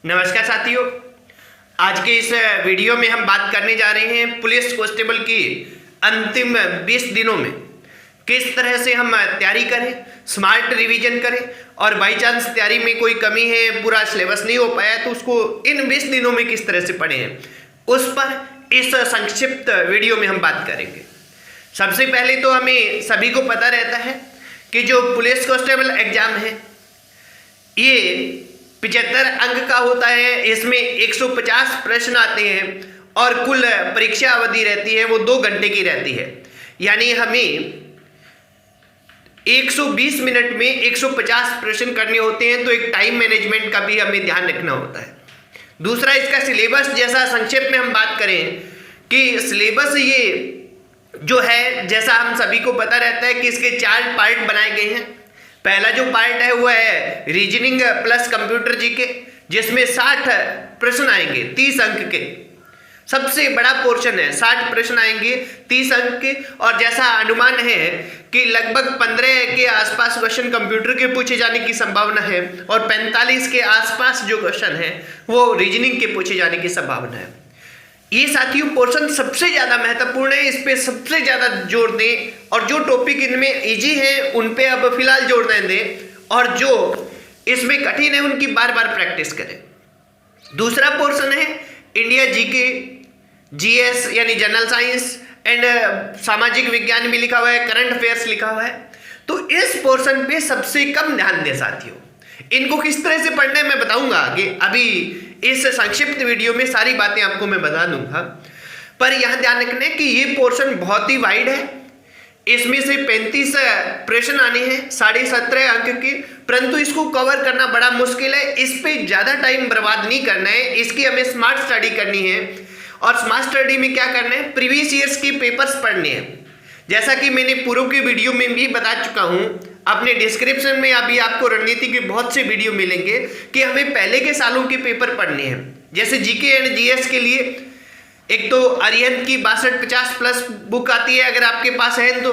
नमस्कार साथियों, आज के इस वीडियो में हम बात करने जा रहे हैं पुलिस कांस्टेबल की अंतिम 20 दिनों में किस तरह से हम तैयारी करें, स्मार्ट रिवीजन करें और बाई चांस तैयारी में कोई कमी है, पूरा सिलेबस नहीं हो पाया तो उसको इन 20 दिनों में किस तरह से पढ़ें, उस पर इस संक्षिप्त वीडियो में हम बात करेंगे। सबसे पहले तो हमें सभी को पता रहता है कि जो पुलिस कांस्टेबल एग्जाम है ये 75 अंक का होता है। इसमें 150 प्रश्न आते हैं और कुल परीक्षा अवधि रहती है वो 2 घंटे की रहती है। यानी हमें 120 मिनट में 150 प्रश्न करने होते हैं, तो एक टाइम मैनेजमेंट का भी हमें ध्यान रखना होता है। दूसरा, इसका सिलेबस जैसा संक्षेप में हम बात करें कि सिलेबस ये जो है, जैसा हम सभी को पता रहता है कि इसके 4 पार्ट बनाए गए हैं। पहला जो पार्ट है वो है रीजनिंग प्लस कंप्यूटर जीके, जिसमें 60 प्रश्न आएंगे 30 अंक के। सबसे बड़ा पोर्शन है, 60 प्रश्न आएंगे 30 अंक के। और जैसा अनुमान है कि लगभग 15 के आसपास क्वेश्चन कंप्यूटर के पूछे जाने की संभावना है और 45 के आसपास जो क्वेश्चन है वो रीजनिंग के पूछे जाने की संभावना है। ये साथियों पोर्शन सबसे ज़्यादा महत्वपूर्ण है, इस पे सबसे ज़्यादा जोर दें और जो टॉपिक इनमें इजी है उन पे अब फिलहाल जोर दें और जो इसमें कठिन है उनकी बार बार प्रैक्टिस करें। दूसरा पोर्शन है इंडिया जीके, जीएस यानी जनरल साइंस एंड सामाजिक विज्ञान भी लिखा हुआ है, करंट अफेयर्स लिखा हुआ है। तो इस पोर्शन पे सबसे कम ध्यान दें साथियों। इनको किस तरह से पढ़ना है मैं बताऊंगा कि अभी इस संक्षिप्त वीडियो में सारी बातें आपको मैं बता दूंगा, पर यहां ध्यान रखना है कि ये पोर्शन बहुत ही वाइड है। इसमें से 35 प्रश्न आने हैं 17.5 अंक के, परंतु इसको कवर करना बड़ा मुश्किल है। इस पे ज्यादा टाइम बर्बाद नहीं करना है, इसकी हमें स्मार्ट स्टडी करनी है। और स्मार्ट स्टडी में क्या करना है, प्रीवियस ईयर्स के पेपर्स पढ़ने हैं। जैसा कि मैंने पूर्व की वीडियो में भी बता चुका हूं, अपने डिस्क्रिप्शन में अभी आपको रणनीति के बहुत से वीडियो मिलेंगे कि हमें पहले के सालों के पेपर पढ़ने हैं। जैसे जीके एंड जीएस के लिए एक तो अरिहंत की 62-50 प्लस बुक आती है अगर आपके पास है तो,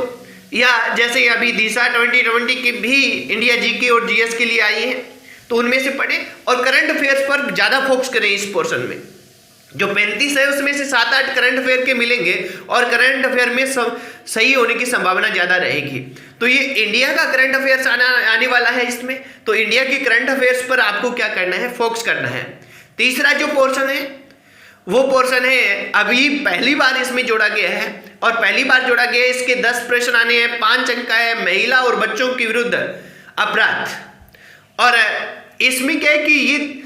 या जैसे अभी दिशा 2020 की भी इंडिया जीके और जीएस के लिए आई है, तो उनमें से पढ़ें और करंट अफेयर्स पर ज़्यादा फोकस करें। इस पोर्शन में जो 35 है उसमें से 7-8 करंट अफेयर के मिलेंगे और करंट अफेयर में सही होने की संभावना ज़्यादा रहेगी। तो ये इंडिया का करंट अफेयर्स आने वाला है इसमें, तो इंडिया के करंट अफेयर्स पर आपको क्या करना है, फोकस करना है। तीसरा जो पोर्शन है वो पोर्शन है अभी पहली बार इसमें जोड़ा गया है और पहली बार जोड़ा गया है, इसके 10 प्रश्न आने हैं, 5 अंक का है, महिला और बच्चों के विरुद्ध अपराध। और इसमें क्या है कि ये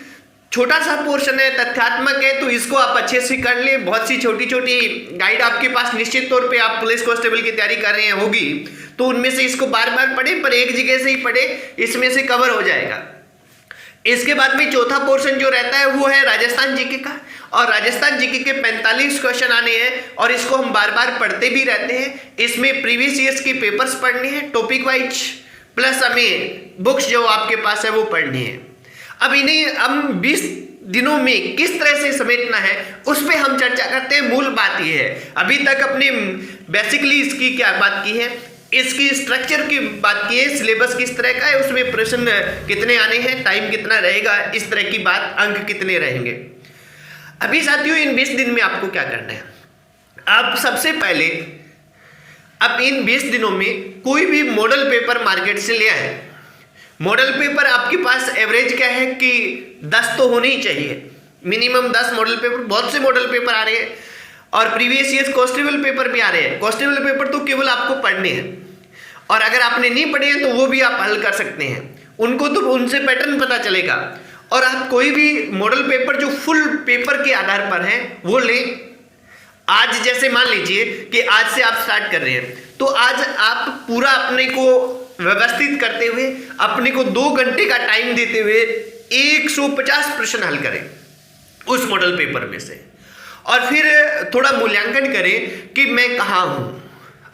छोटा सा पोर्शन है, तथ्यात्मक है, तो इसको आप अच्छे से कर लें। बहुत सी छोटी छोटी गाइड आपके पास निश्चित तौर पे आप पुलिस कांस्टेबल की तैयारी कर रहे हैं होगी, तो उनमें से इसको बार बार पढ़ें, पर एक जगह से ही पढ़ें, इसमें से कवर हो जाएगा। इसके बाद में चौथा पोर्शन जो रहता है वो है राजस्थान जीके का, और राजस्थान जीके के 45 क्वेश्चन आने हैं और इसको हम बार बार पढ़ते भी रहते हैं। इसमें प्रीवियस ईयर्स के पेपर्स पढ़ने हैं टॉपिक वाइज, प्लस हमें बुक्स जो आपके पास है वो पढ़नी है। अब इन्हें हम 20 दिनों में किस तरह से समेटना है उस पर हम चर्चा करते हैं। मूल बात यह है, अभी तक अपने बेसिकली इसकी क्या बात की है, इसकी स्ट्रक्चर की बात की है, सिलेबस किस तरह का है, उसमें प्रश्न कितने आने हैं, टाइम कितना रहेगा, इस तरह की बात, अंक कितने रहेंगे। अभी साथियों इन 20 दिन में आपको क्या करना है, आप सबसे पहले अब इन 20 दिनों में कोई भी मॉडल पेपर मार्केट से ले आए। मॉडल पेपर आपके पास एवरेज क्या है कि 10 तो होने ही चाहिए, मिनिमम 10 मॉडल पेपर। बहुत से मॉडल पेपर आ रहे हैं और प्रीवियस ईयर कांस्टेबल पेपर भी आ रहे हैं। कांस्टेबल पेपर तो केवल आपको पढ़ने हैं और अगर आपने नहीं पढ़े हैं तो वो भी आप हल कर सकते हैं, उनको तो उनसे पैटर्न पता चलेगा। और आप कोई भी मॉडल पेपर जो फुल पेपर के आधार पर है वो लें। आज जैसे मान लीजिए कि आज से आप स्टार्ट कर रहे हैं, तो आज आप पूरा अपने को व्यवस्थित करते हुए, अपने को 2 घंटे का टाइम देते हुए 150 प्रश्न हल करें उस मॉडल पेपर में से, और फिर थोड़ा मूल्यांकन करें कि मैं कहाँ हूँ।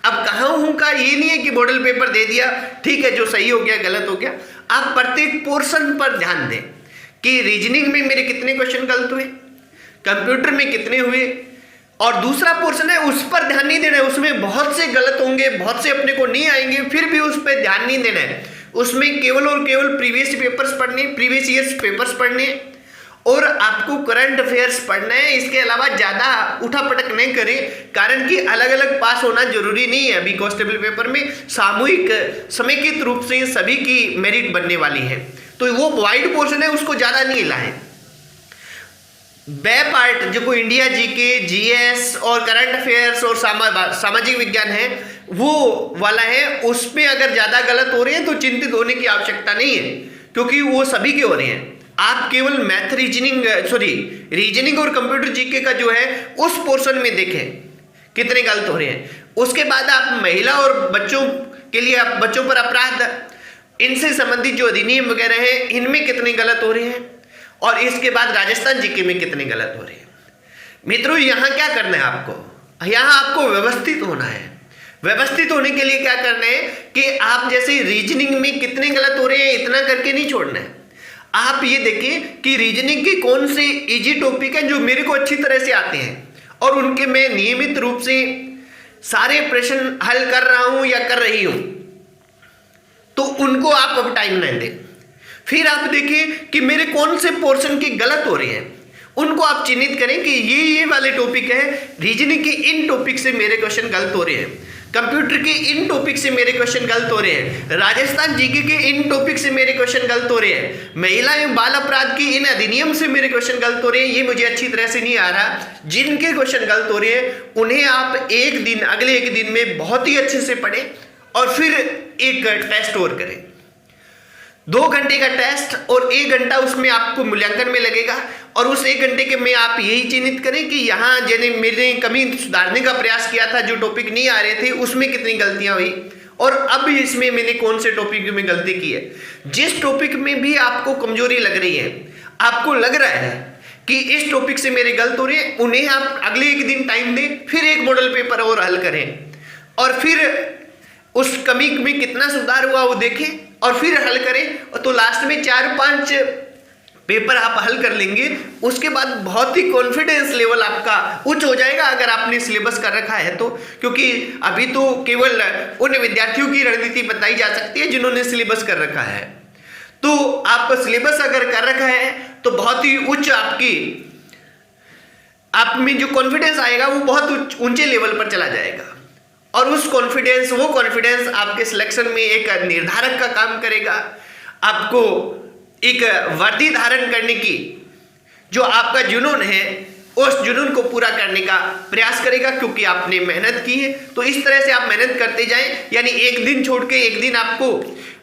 अब कहाँ हूँ का ये नहीं है कि मॉडल पेपर दे दिया ठीक है, जो सही हो गया गलत हो गया। आप प्रत्येक पोर्शन पर ध्यान दें कि रीजनिंग में मेरे कितने क्वेश्चन गलत हुए, कंप्यूटर में कितने हुए, और दूसरा पोर्शन है उस पर ध्यान नहीं देना है, उसमें बहुत से गलत होंगे, बहुत से अपने को नहीं आएंगे, फिर भी उस पर ध्यान नहीं देना है। उसमें केवल और केवल प्रीवियस पेपर्स पढ़ने, प्रीवियस ईयर्स पेपर्स पढ़ने और आपको करंट अफेयर्स पढ़ना है। इसके अलावा ज़्यादा उठापटक नहीं करें, कारण कि अलग अलग पास होना जरूरी नहीं है। अभी कांस्टेबल पेपर में सामूहिक समेकित रूप से सभी की मेरिट बनने वाली है, तो वो वाइड पोर्शन है, उसको ज़्यादा नहीं हिलाएं। वे पार्ट जो इंडिया जीके, जीएस और करंट अफेयर्स और सामाजिक विज्ञान है, वो वाला है, उसमें अगर ज़्यादा गलत हो रहे हैं तो चिंतित होने की आवश्यकता नहीं है, क्योंकि वो सभी के हो रहे हैं। आप केवल मैथ रीजनिंग और कंप्यूटर जीके का जो है उस पोर्शन में देखें कितने गलत हो रहे हैं। उसके बाद आप महिला और बच्चों के लिए, बच्चों पर अपराध, इनसे संबंधित जो अधिनियम वगैरह है, इनमें कितने गलत हो रहे हैं, और इसके बाद राजस्थान जीके में कितने गलत हो रहे हैं। मित्रों, यहाँ क्या करना है आपको, यहाँ आपको व्यवस्थित होना है। व्यवस्थित होने के लिए क्या करना है कि आप जैसे रीजनिंग में कितने गलत हो रहे हैं इतना करके नहीं छोड़ना है। आप ये देखें कि रीजनिंग के कौन से इजी टॉपिक हैं जो मेरे को अच्छी तरह से आते हैं और उनके मैं नियमित रूप से सारे प्रश्न हल कर रहा हूं या कर रही हूं, तो उनको आप अब टाइम न दें। फिर आप देखें कि मेरे कौन से पोर्शन की गलत हो रहे हैं, उनको आप चिन्हित करें कि ये वाले टॉपिक है। रीजनिंग के इन टॉपिक से मेरे क्वेश्चन गलत हो रहे हैं, कंप्यूटर के इन टॉपिक से मेरे क्वेश्चन गलत हो रहे हैं, राजस्थान जीके के इन टॉपिक से मेरे क्वेश्चन गलत हो रहे हैं, महिला एवं बाल अपराध के इन अधिनियम से मेरे क्वेश्चन गलत हो रहे हैं, ये मुझे अच्छी तरह से नहीं आ रहा। जिनके क्वेश्चन गलत हो रहे हैं उन्हें आप अगले एक दिन में बहुत ही अच्छे से पढ़ें और फिर एक टेस्ट और करें। 2 घंटे का टेस्ट और 1 घंटा उसमें आपको मूल्यांकन में लगेगा, और उस 1 घंटे के में आप यही चिन्हित करें कि यहाँ मैंने कमी सुधारने का प्रयास किया था, जो टॉपिक नहीं आ रहे थे उसमें कितनी गलतियां हुई, और अब इसमें मैंने कौन से टॉपिक में गलती की है। जिस टॉपिक में भी आपको कमजोरी लग रही है, आपको लग रहा है कि इस टॉपिक से मेरे गलत हो रहे हैं, उन्हें आप अगले एक दिन टाइम दें, फिर एक मॉडल पेपर और हल करें, और फिर उस कमी में कितना सुधार हुआ वो देखें और फिर हल करें। तो लास्ट में 4-5 पेपर आप हल कर लेंगे, उसके बाद बहुत ही कॉन्फिडेंस लेवल आपका उच्च हो जाएगा अगर आपने सिलेबस कर रखा है तो। क्योंकि अभी तो केवल उन विद्यार्थियों की रणनीति बताई जा सकती है जिन्होंने सिलेबस कर रखा है। तो आप सिलेबस अगर कर रखा है तो बहुत ही उच्च आप में जो कॉन्फिडेंस आएगा वो बहुत ऊंचे लेवल पर चला जाएगा, और वो कॉन्फिडेंस आपके सिलेक्शन में एक निर्धारक का काम करेगा। आपको एक वर्दी धारण करने की जो आपका जुनून है, उस जुनून को पूरा करने का प्रयास करेगा, क्योंकि आपने मेहनत की है। तो इस तरह से आप मेहनत करते जाएं, यानी एक दिन छोड़ के एक दिन आपको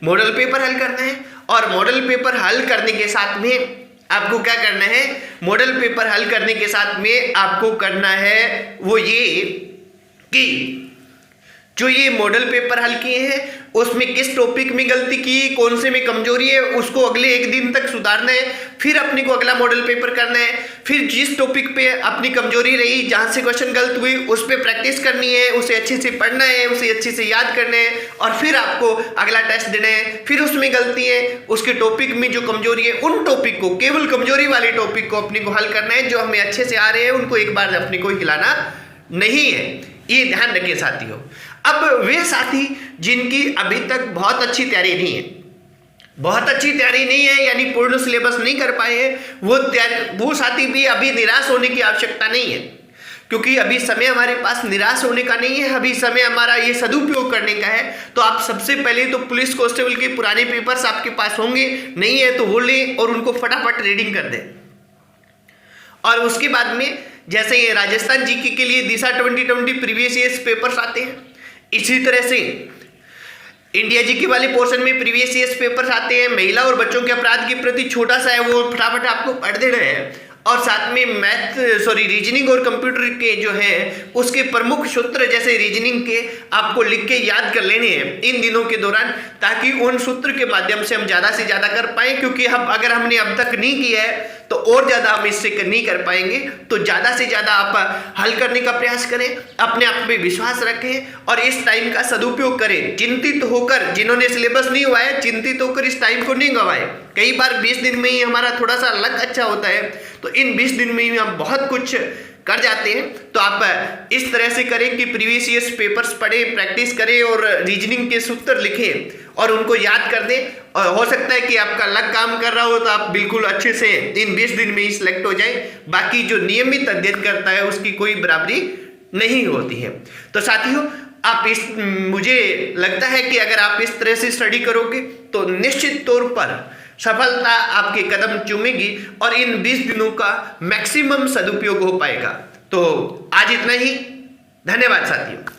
मॉडल पेपर हल करना है, और मॉडल पेपर हल करने के साथ में आपको क्या करना है, मॉडल पेपर हल करने के साथ में आपको करना है वो ये कि जो ये मॉडल पेपर हल किए हैं उसमें किस टॉपिक में गलती की, कौन से में कमजोरी है, उसको अगले एक दिन तक सुधारना है। फिर अपने को अगला मॉडल पेपर करना है, फिर जिस टॉपिक पे अपनी कमजोरी रही, जहां से क्वेश्चन गलत हुई, उस पर प्रैक्टिस करनी है, उसे अच्छे से पढ़ना है, उसे अच्छे से याद करना है, और फिर आपको अगला टेस्ट देना है। फिर उसमें गलती है, उसके टॉपिक में जो कमजोरी है, उन टॉपिक को, केवल कमजोरी वाले टॉपिक को अपने को हल करना है। जो हमें अच्छे से आ रहे हैं उनको एक बार अपने को हिलाना नहीं है, ये ध्यान रखिए साथियों। अब वे साथी जिनकी अभी तक बहुत अच्छी तैयारी नहीं है, यानी पूर्ण सिलेबस नहीं कर पाए हैं, वो साथी भी अभी निराश होने की आवश्यकता नहीं है, क्योंकि अभी समय हमारे पास निराश होने का नहीं है। अभी समय हमारा ये सदुपयोग करने का है। तो आप सबसे पहले तो पुलिस कांस्टेबल के पुराने पेपर्स आपके पास होंगे, नहीं है तो वो लें और उनको फटाफट रीडिंग कर दें। और उसके बाद में जैसे ये राजस्थान जीके के लिए दिशा 2020 प्रीवियस ईयर्स पेपर्स आते हैं, इसी तरह से इंडिया जीके वाले पोर्शन में प्रीवियस ईयर्स पेपर्स आते हैं। महिला और बच्चों के अपराध के प्रति छोटा सा है, वो फटाफट आपको पढ़ देना है। और साथ में रीजनिंग और कंप्यूटर के जो है उसके प्रमुख सूत्र जैसे रीजनिंग के आपको लिख के याद कर लेने हैं इन दिनों के दौरान, ताकि उन सूत्र के माध्यम से हम ज़्यादा से ज़्यादा कर पाएँ। क्योंकि अगर हमने अब तक नहीं किया है तो और ज़्यादा हम इससे नहीं कर पाएंगे। तो ज़्यादा से ज़्यादा आप हल करने का प्रयास करें, अपने आप में विश्वास रखें और इस टाइम का सदुपयोग करें। चिंतित होकर, जिन्होंने सिलेबस नहीं हुआ है, चिंतित होकर इस टाइम को नहीं गंवाएं। कई बार 20 दिन में ही हमारा थोड़ा सा लक अच्छा होता है, तो इन 20 दिन में ही हम बहुत कुछ कर जाते हैं, तो आप इस तरह से करें कि प्रीवियस ईयर्स पेपर्स पढ़ें, प्रैक्टिस करें और रीजनिंग के सूत्र लिखें और उनको याद कर दें। और हो सकता है कि आपका लक काम कर रहा हो तो आप बिल्कुल अच्छे से इन 20 दिन में ही सिलेक्ट हो जाए। बाकी जो नियमित अध्ययन करता है उसकी कोई बराबरी नहीं होती है। तो साथियों, आप मुझे लगता है कि अगर आप इस तरह से स्टडी करोगे तो निश्चित तौर पर सफलता आपके कदम चूमेगी और इन 20 दिनों का मैक्सिमम सदुपयोग हो पाएगा। तो आज इतना ही। धन्यवाद साथियों।